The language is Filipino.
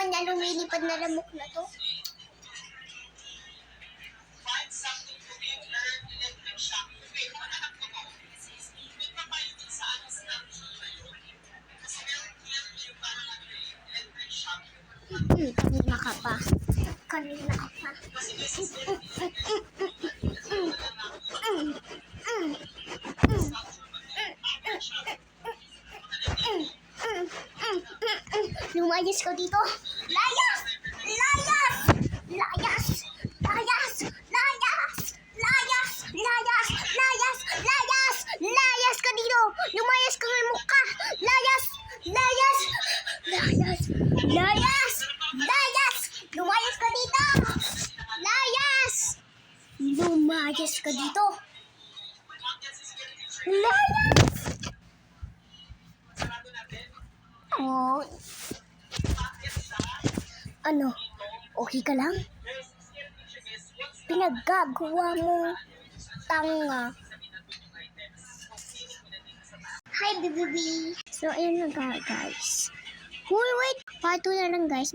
naman yan lumilipad na lamok na to. Kanina ka pa. Kanina ka pa. Lumayas ka dito. Layas! Layas! Layas! Layas! Layas! Layas! Layas! Layas! Layas! Layas ka dito. Lumayas ka ng mukha. Layas! Layas! Layas! Layas! Layas! Lumayas ka dito. Layas! Lumayas ka dito. Layas! Oh. Ano? Okay ka lang? Pinaggagawa mo tanga. Hi, baby. So, ayun na nga, guys. Wait. Part 2 na lang, guys.